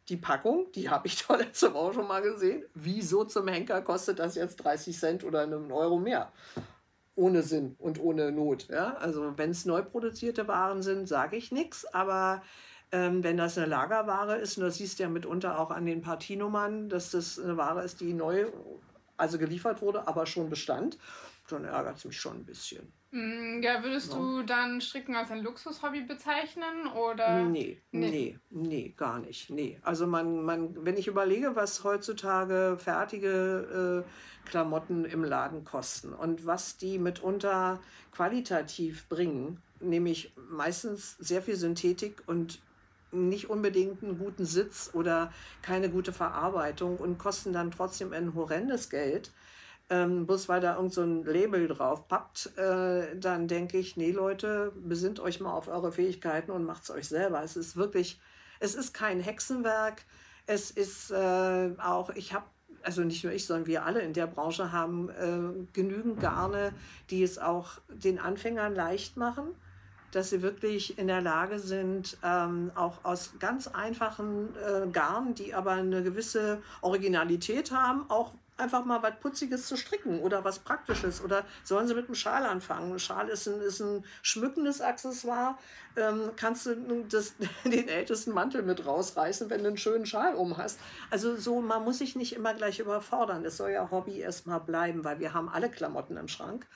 die Packung, die habe ich doch letzte Woche schon mal gesehen, wieso zum Henker kostet das jetzt 30 Cent oder 1 Euro mehr? ohne Sinn und ohne Not. Ja? Also wenn es neu produzierte Waren sind, sage ich nichts, aber wenn das eine Lagerware ist, und das siehst du ja mitunter auch an den Partienummern, dass das eine Ware ist, die neu, also geliefert wurde, aber schon bestand, dann ärgert es mich schon ein bisschen. Ja, würdest du dann Stricken als ein Luxushobby bezeichnen? Oder? Nee, gar nicht. Nee. Also wenn ich überlege, was heutzutage fertige Klamotten im Laden kosten und was die mitunter qualitativ bringen, nämlich meistens sehr viel Synthetik und nicht unbedingt einen guten Sitz oder keine gute Verarbeitung und kosten dann trotzdem ein horrendes Geld, bloß weil da irgend so ein Label drauf pappt, dann denke ich, nee Leute, besinnt euch mal auf eure Fähigkeiten und macht es euch selber. Es ist wirklich, es ist kein Hexenwerk, es ist auch, also nicht nur ich, sondern wir alle in der Branche haben genügend Garne, die es auch den Anfängern leicht machen, dass sie wirklich in der Lage sind, auch aus ganz einfachen Garnen, die aber eine gewisse Originalität haben, auch einfach mal was Putziges zu stricken oder was Praktisches. Oder sollen sie mit einem Schal anfangen? Ein Schal ist ein schmückendes Accessoire. Kannst du den ältesten Mantel mit rausreißen, wenn du einen schönen Schal um hast. Also so, man muss sich nicht immer gleich überfordern. Es soll ja Hobby erstmal bleiben, weil wir haben alle Klamotten im Schrank.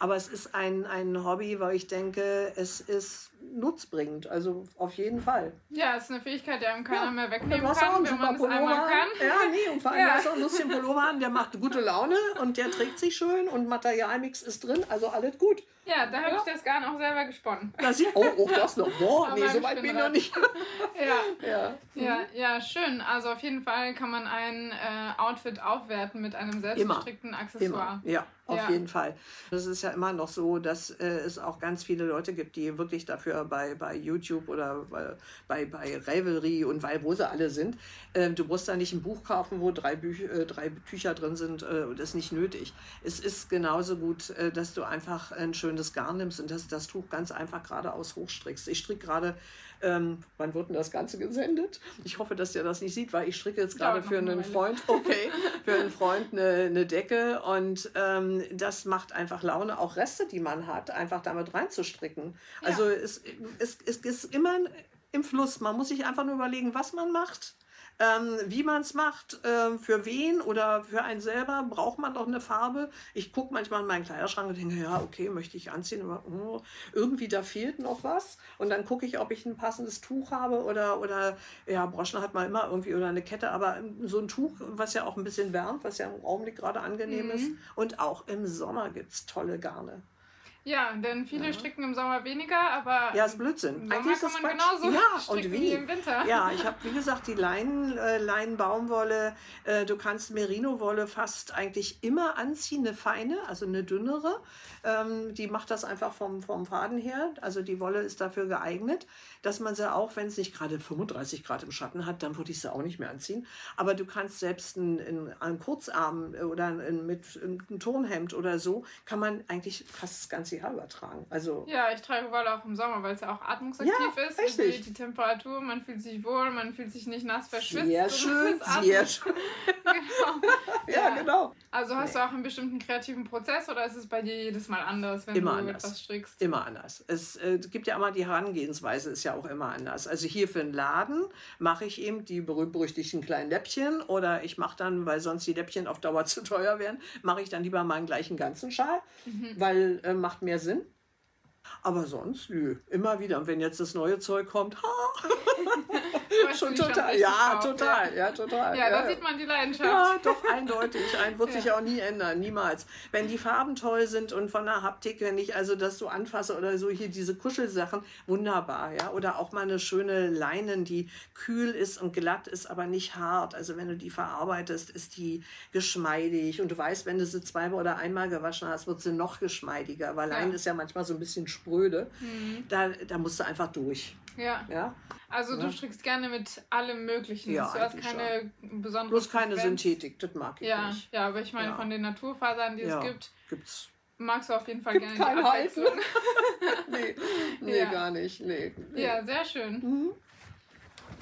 Aber es ist ein Hobby, weil ich denke, es ist nutzbringend, also auf jeden Fall. Ja, es ist eine Fähigkeit, die einem keiner mehr wegnehmen kann, wenn man es einmal kann. Ja, nee, und vor allem hast du auch einen lustigen Pullover an, der macht gute Laune und der trägt sich schön und Materialmix ist drin, also alles gut. Ja, da habe ich das Garn auch selber gesponnen. Das noch. Boah, nee, so weit bin ich noch nicht. Ja, schön. Also auf jeden Fall kann man ein Outfit aufwerten mit einem selbstgestrickten Accessoire. Immer. Ja, auf jeden Fall. Das ist ja immer noch so, dass es auch ganz viele Leute gibt, die wirklich dafür bei YouTube oder bei Ravelry und wo sie alle sind, du musst da nicht ein Buch kaufen, wo drei Tücher drin sind, das ist nicht nötig. Es ist genauso gut, dass du einfach ein schönes Garn nimmst und das Tuch ganz einfach geradeaus hochstrickst. Ich stricke gerade, wann wird denn das Ganze gesendet? Ich hoffe, dass der das nicht sieht, weil ich stricke jetzt gerade für einen Freund, eine Decke und das macht einfach Laune, auch Reste, die man hat, einfach damit reinzustricken. Also es ist immer im Fluss. Man muss sich einfach nur überlegen, was man macht. Wie man es macht, für wen oder für einen selber, braucht man doch eine Farbe. Ich gucke manchmal in meinen Kleiderschrank und denke, ja, okay, möchte ich anziehen, aber irgendwie da fehlt noch was. Und dann gucke ich, ob ich ein passendes Tuch habe oder Broschen hat man immer irgendwie oder eine Kette, aber so ein Tuch, was ja auch ein bisschen wärmt, was ja im Augenblick gerade angenehm ist. Und auch im Sommer gibt es tolle Garne. Ja, denn viele stricken im Sommer weniger, aber ja, ist Blödsinn. Im Sommer kann man genauso stricken wie im Winter. Ja, ich habe, wie gesagt, die Leinen-Baumwolle, du kannst Merino-Wolle fast eigentlich immer anziehen, eine feine, also eine dünnere. Die macht das einfach vom Faden her, also die Wolle ist dafür geeignet, dass man sie auch, wenn es nicht gerade 35 Grad im Schatten hat, dann würde ich sie auch nicht mehr anziehen. Aber du kannst selbst einen Kurzarm oder mit einem Turnhemd oder so, kann man eigentlich fast das ganze Jahr übertragen. Also, ja, ich trage Wolle auch im Sommer, weil es ja auch atmungsaktiv ist. Richtig. Die Temperatur, man fühlt sich wohl, man fühlt sich nicht nass verschwitzt. Sehr schön, sehr schön. Genau. Ja, genau. Also hast du auch einen bestimmten kreativen Prozess oder ist es bei dir jedes Mal anders, wenn du etwas strickst? Immer anders. Es gibt ja immer die Herangehensweise, ist ja auch immer anders. Also hier für den Laden mache ich eben die berühmt-berüchtigten kleinen Läppchen oder ich mache dann, weil sonst die Läppchen auf Dauer zu teuer wären, mache ich dann lieber mal einen gleichen ganzen Schal, weil macht mehr Sinn. Aber sonst, immer wieder. Und wenn jetzt das neue Zeug kommt, schon total. Ja, total. Ja, da sieht man die Leidenschaft. Ja, doch, eindeutig. Wird sich auch nie ändern, niemals. Wenn die Farben toll sind und von der Haptik, wenn ich also das so anfasse oder so, hier diese Kuschelsachen, wunderbar, ja. Oder auch mal eine schöne Leinen, die kühl ist und glatt ist, aber nicht hart. Also wenn du die verarbeitest, ist die geschmeidig. Und du weißt, wenn du sie zweimal oder einmal gewaschen hast, wird sie noch geschmeidiger, weil Leinen ist ja manchmal so ein bisschen spröde. Da musst du einfach durch. Ja. Also du strickst gerne mit allem Möglichen. Ja, du hast keine besondere bloß keine Synthetik, das mag ich nicht. Ja, aber ich meine, von den Naturfasern, die es gibt's. Magst du auf jeden Fall gerne die keine Abwechslung. Nee, gar nicht. Nee. Ja, sehr schön.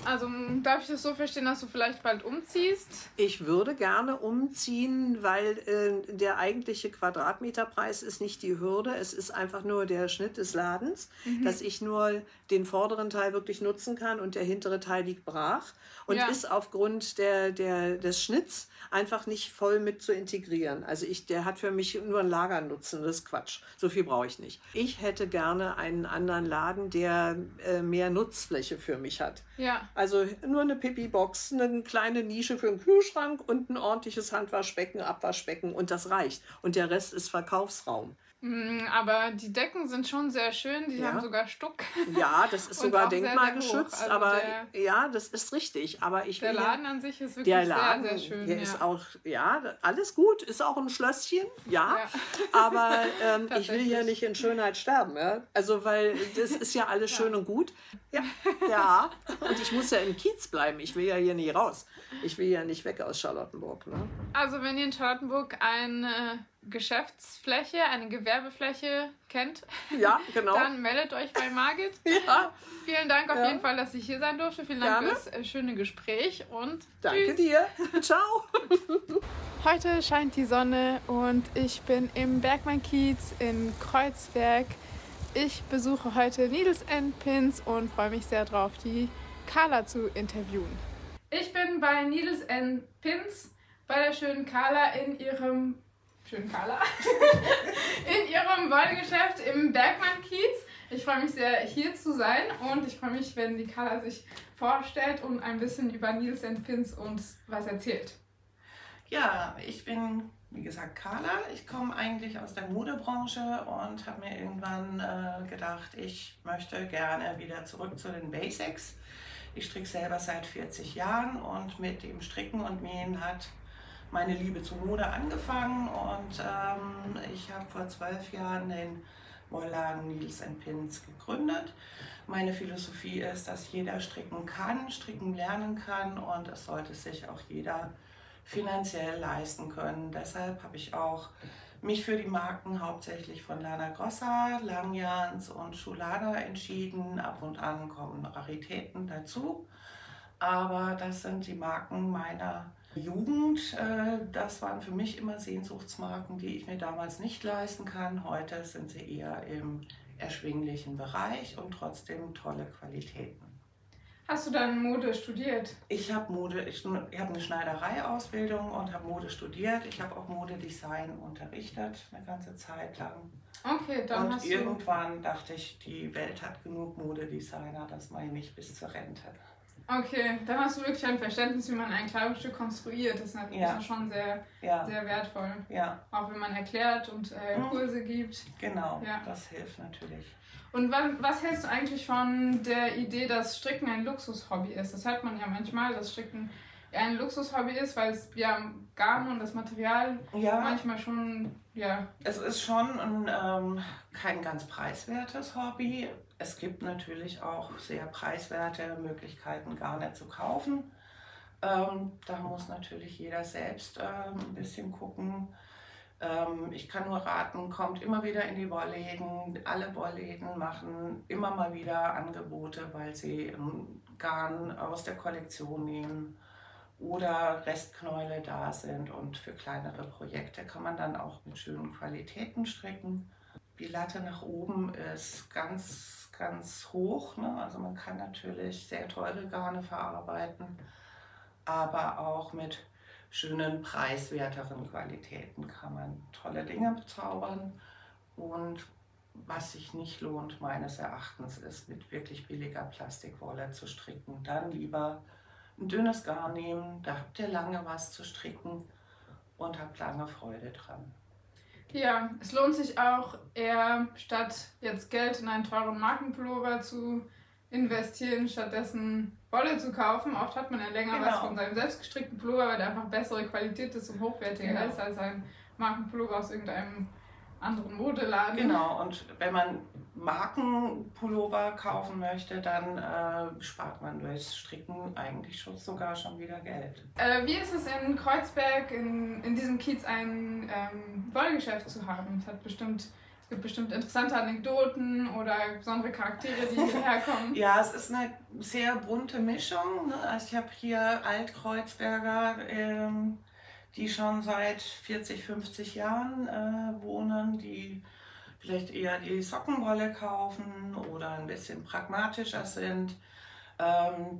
Also darf ich das so verstehen, dass du vielleicht bald umziehst? Ich würde gerne umziehen, weil der eigentliche Quadratmeterpreis ist nicht die Hürde. Es ist einfach nur der Schnitt des Ladens, dass ich nur den vorderen Teil wirklich nutzen kann und der hintere Teil liegt brach und ist aufgrund des Schnitts einfach nicht voll mit zu integrieren. Also der hat für mich nur einen Lagernutzen, das ist Quatsch. So viel brauche ich nicht. Ich hätte gerne einen anderen Laden, der mehr Nutzfläche für mich hat. Ja. Also nur eine Pipi-Box, eine kleine Nische für einen Kühlschrank und ein ordentliches Handwaschbecken, Abwaschbecken und das reicht. Und der Rest ist Verkaufsraum. Aber die Decken sind schon sehr schön, die haben sogar Stuck. Ja, das ist sogar denkmalgeschützt, also aber ja, das ist richtig. Aber der Laden an sich ist wirklich sehr, sehr schön. Der ist auch, alles gut, ist auch ein Schlösschen, aber ich will ja nicht in Schönheit sterben. Ja? Also, weil das ist ja alles schön und gut. Ja, und ich muss ja im Kiez bleiben, ich will ja hier nie raus. Ich will ja nicht weg aus Charlottenburg. Ne? Also, wenn ihr in Charlottenburg eine Geschäftsfläche, eine Gewerbefläche kennt, genau. Dann meldet euch bei Margit. Vielen Dank auf jeden Fall, dass ich hier sein durfte. Vielen Dank für das schöne Gespräch und danke dir. Ciao. Heute scheint die Sonne und ich bin im Bergmann-Kiez in Kreuzberg. Ich besuche heute Needles & Pins und freue mich sehr drauf, die Carla zu interviewen. Ich bin bei Needles & Pins bei der schönen Carla in ihrem Wollgeschäft im Bergmann-Kiez. Ich freue mich sehr, hier zu sein und ich freue mich, wenn die Carla sich vorstellt und ein bisschen über Needles & Pins uns was erzählt. Ja, ich bin, wie gesagt, Carla. Ich komme eigentlich aus der Modebranche und habe mir irgendwann gedacht, ich möchte gerne wieder zurück zu den Basics. Ich stricke selber seit 40 Jahren und mit dem Stricken und Nähen hat meine Liebe zur Mode angefangen und ich habe vor 12 Jahren den Wollladen Needles & Pins gegründet. Meine Philosophie ist, dass jeder stricken kann, stricken lernen kann und es sollte sich auch jeder finanziell leisten können. Deshalb habe ich auch mich für die Marken hauptsächlich von Lana Grossa, Langjans und Schulada entschieden. Ab und an kommen Raritäten dazu, aber das sind die Marken meiner Jugend. Das waren für mich immer Sehnsuchtsmarken, die ich mir damals nicht leisten kann. Heute sind sie eher im erschwinglichen Bereich und trotzdem tolle Qualitäten. Hast du dann Mode studiert? Ich habe eine Schneiderei-Ausbildung und habe Mode studiert. Ich habe auch Modedesign unterrichtet eine ganze Zeit lang. Okay, dann und irgendwann dachte ich, die Welt hat genug Modedesigner, das mache ich nicht bis zur Rente. Okay, dann hast du wirklich ein Verständnis, wie man ein Kleidungsstück konstruiert. Das ist schon sehr, sehr wertvoll. Ja. Auch wenn man erklärt und Kurse gibt. Genau, das hilft natürlich. Und was hältst du eigentlich von der Idee, dass Stricken ein Luxushobby ist? Das hört man ja manchmal, dass Stricken ein Luxushobby ist, weil es Garn und das Material manchmal schon, Es ist schon kein ganz preiswertes Hobby. Es gibt natürlich auch sehr preiswerte Möglichkeiten, Garne zu kaufen. Da muss natürlich jeder selbst ein bisschen gucken. Ich kann nur raten, kommt immer wieder in die Wollläden. Alle Wollläden machen immer mal wieder Angebote, weil sie Garn aus der Kollektion nehmen oder Restknäule da sind. Und für kleinere Projekte kann man dann auch mit schönen Qualitäten stricken. Die Latte nach oben ist ganz, ganz hoch, ne? Also man kann natürlich sehr teure Garne verarbeiten, aber auch mit schönen, preiswerteren Qualitäten kann man tolle Dinge bezaubern. Und was sich nicht lohnt, meines Erachtens, ist mit wirklich billiger Plastikwolle zu stricken. Dann lieber ein dünnes Garn nehmen, da habt ihr lange was zu stricken und habt lange Freude dran. Ja, es lohnt sich auch eher, statt jetzt Geld in einen teuren Markenpullover zu investieren, stattdessen Wolle zu kaufen. Oft hat man ja länger was von seinem selbstgestrickten Pullover, weil der einfach bessere Qualität ist und hochwertiger ist als ein Markenpullover aus irgendeinem anderen Modeladen. Genau, und wenn man Markenpullover kaufen möchte, dann spart man durchs Stricken eigentlich sogar schon wieder Geld. Wie ist es in Kreuzberg, in diesem Kiez, ein Wollgeschäft zu haben? Es hat bestimmt Es gibt bestimmt interessante Anekdoten oder besondere Charaktere, die hierher kommen. Ja, es ist eine sehr bunte Mischung. Also ich habe hier Altkreuzberger, die schon seit 40, 50 Jahren wohnen, die vielleicht eher die Sockenwolle kaufen oder ein bisschen pragmatischer sind,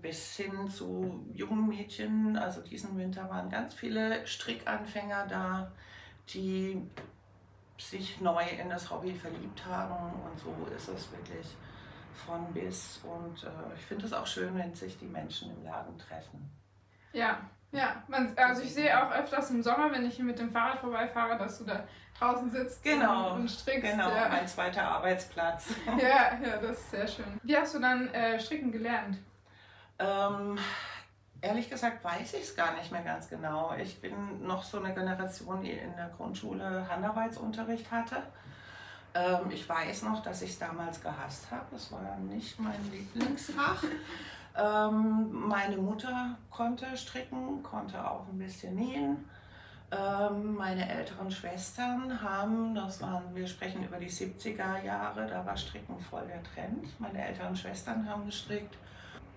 bis hin zu jungen Mädchen. Also diesen Winter waren ganz viele Strickanfänger da, die sich neu in das Hobby verliebt haben, und so ist es wirklich von bis. Und ich finde es auch schön, wenn sich die Menschen im Laden treffen. Ja, ja. Also ich sehe auch öfters im Sommer, wenn ich hier mit dem Fahrrad vorbeifahre, dass du da draußen sitzt und strickst. Genau, ja. mein zweiter Arbeitsplatz. Ja, das ist sehr schön. Wie hast du dann Stricken gelernt? Ehrlich gesagt weiß ich es gar nicht mehr ganz genau. Ich bin noch so eine Generation, die in der Grundschule Handarbeitsunterricht hatte. Ich weiß noch, dass ich es damals gehasst habe. Das war nicht mein Lieblingsfach. Meine Mutter konnte stricken, konnte auch ein bisschen nähen. Meine älteren Schwestern haben, wir sprechen über die 70er Jahre, da war Stricken voll der Trend. Meine älteren Schwestern haben gestrickt.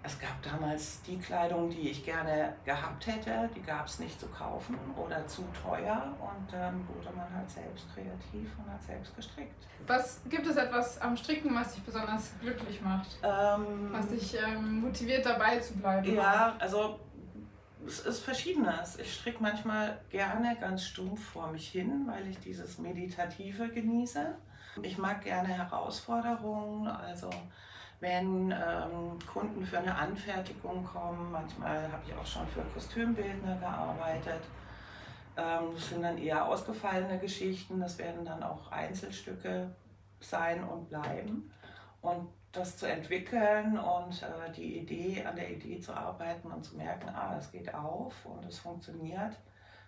Es gab damals die Kleidung, die ich gerne gehabt hätte, die gab es nicht zu kaufen oder zu teuer, und dann wurde man halt selbst kreativ und hat selbst gestrickt. Gibt es etwas am Stricken, was dich besonders glücklich macht? Was dich motiviert, dabei zu bleiben? Ja, also es ist Verschiedenes. Ich stricke manchmal gerne ganz stumpf vor mich hin, weil ich dieses Meditative genieße. Ich mag gerne Herausforderungen, also wenn Kunden für eine Anfertigung kommen, manchmal habe ich auch schon für Kostümbildner gearbeitet. Das sind dann eher ausgefallene Geschichten, das werden dann auch Einzelstücke sein und bleiben. Und das zu entwickeln und an der Idee zu arbeiten und zu merken, es geht auf und es funktioniert,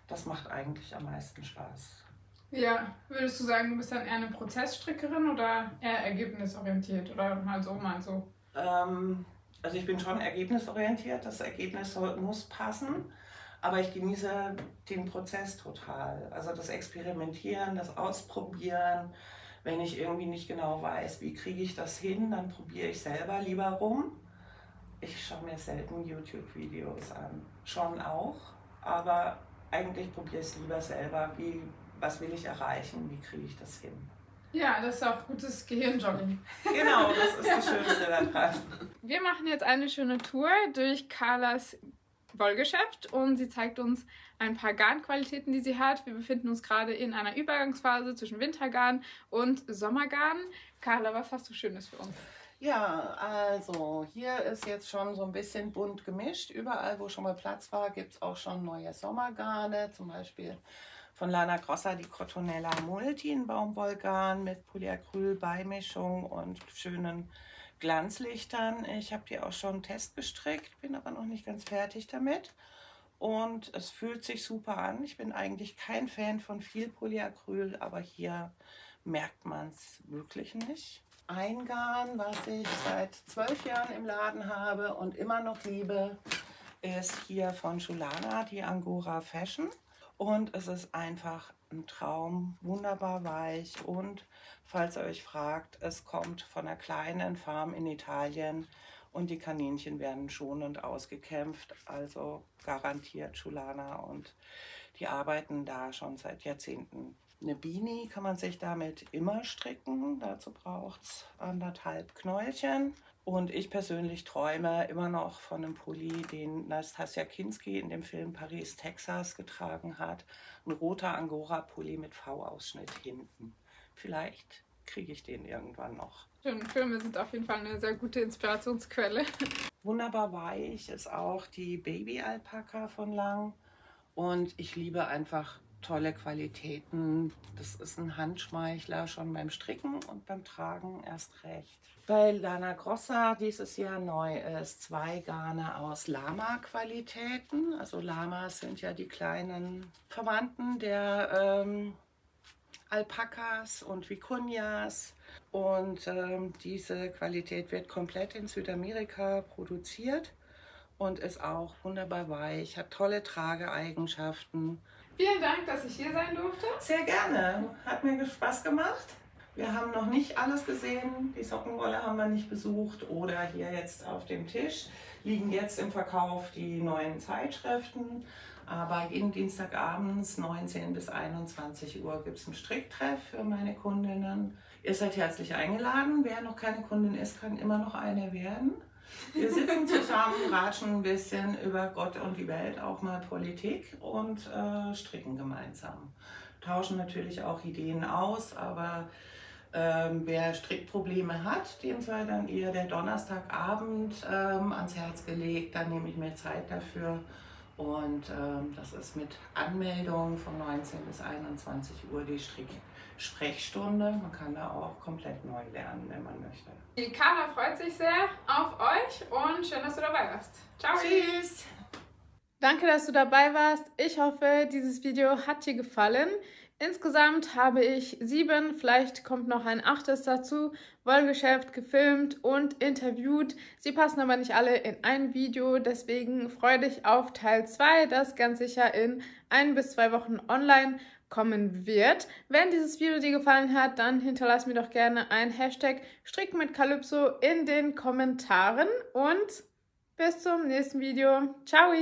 das macht eigentlich am meisten Spaß. Ja, würdest du sagen, du bist dann eher eine Prozessstrickerin oder eher ergebnisorientiert oder mal so, mal so? Also ich bin schon ergebnisorientiert, das Ergebnis muss passen, aber ich genieße den Prozess total. Also das Experimentieren, das Ausprobieren. Wenn ich irgendwie nicht genau weiß, wie kriege ich das hin, dann probiere ich selber lieber rum. Ich schaue mir selten YouTube-Videos an, schon auch, aber eigentlich probiere ich es lieber selber. Was will ich erreichen, wie kriege ich das hin? Ja, das ist auch gutes Gehirnjogging. Genau, das ist das Schönste daran. Wir machen jetzt eine schöne Tour durch Carlas Wollgeschäft und sie zeigt uns ein paar Garnqualitäten, die sie hat. Wir befinden uns gerade in einer Übergangsphase zwischen Wintergarn und Sommergarn. Carla, was hast du Schönes für uns? Ja, also hier ist jetzt schon so ein bisschen bunt gemischt. Überall, wo schon mal Platz war, gibt es auch schon neue Sommergarne. Zum Beispiel von Lana Grossa die Cotonella Multi, ein Baumwollgarn mit Polyacryl-Beimischung und schönen Glanzlichtern. Ich habe die auch schon testgestrickt, bin aber noch nicht ganz fertig damit. Und es fühlt sich super an. Ich bin eigentlich kein Fan von viel Polyacryl, aber hier merkt man es wirklich nicht. Ein Garn, was ich seit 12 Jahren im Laden habe und immer noch liebe, ist hier von Chulana, die Angora Fashion. Und es ist einfach ein Traum, wunderbar weich. Und falls ihr euch fragt, es kommt von einer kleinen Farm in Italien und die Kaninchen werden schonend ausgekämpft. Also garantiert Chulana, und die arbeiten da schon seit Jahrzehnten. Eine Beanie kann man sich damit immer stricken. Dazu braucht es 1,5 Knäulchen. Und ich persönlich träume immer noch von einem Pulli, den Nastassja Kinski in dem Film Paris, Texas getragen hat. Ein roter Angora-Pulli mit V-Ausschnitt hinten. Vielleicht kriege ich den irgendwann noch. Filme sind auf jeden Fall eine sehr gute Inspirationsquelle. Wunderbar weich ist auch die Baby-Alpaka von Lang. Und ich liebe einfach tolle Qualitäten. Das ist ein Handschmeichler schon beim Stricken und beim Tragen erst recht. Bei Lana Grossa dieses Jahr neu ist 2 Garne aus Lama-Qualitäten. Also Lamas sind ja die kleinen Verwandten der Alpakas und Vicuñas. Und diese Qualität wird komplett in Südamerika produziert und ist auch wunderbar weich, hat tolle Trageeigenschaften. Vielen Dank, dass ich hier sein durfte. Sehr gerne, hat mir Spaß gemacht. Wir haben noch nicht alles gesehen. Die Sockenwolle haben wir nicht besucht. Oder hier jetzt auf dem Tisch liegen jetzt im Verkauf die neuen Zeitschriften. Aber jeden Dienstagabends 19 bis 21 Uhr gibt es einen Stricktreff für meine Kundinnen. Ihr seid herzlich eingeladen. Wer noch keine Kundin ist, kann immer noch eine werden. Wir sitzen zusammen, ratschen ein bisschen über Gott und die Welt, auch mal Politik und stricken gemeinsam. Tauschen natürlich auch Ideen aus, aber wer Strickprobleme hat, dem sei dann eher der Donnerstagabend ans Herz gelegt. Dann nehme ich mir Zeit dafür. Und das ist mit Anmeldung von 19 bis 21 Uhr die Stricksprechstunde. Man kann da auch komplett neu lernen, wenn man möchte. Die Carla freut sich sehr auf euch und schön, dass du dabei warst. Ciao! Tschüss! Danke, dass du dabei warst. Ich hoffe, dieses Video hat dir gefallen. Insgesamt habe ich 7, vielleicht kommt noch ein 8. dazu, Wollgeschäft gefilmt und interviewt. Sie passen aber nicht alle in ein Video, deswegen freue dich auf Teil 2, das ganz sicher in 1 bis 2 Wochen online kommen wird. Wenn dieses Video dir gefallen hat, dann hinterlass mir doch gerne ein Hashtag Stricken mit Calypso in den Kommentaren und bis zum nächsten Video. Ciao!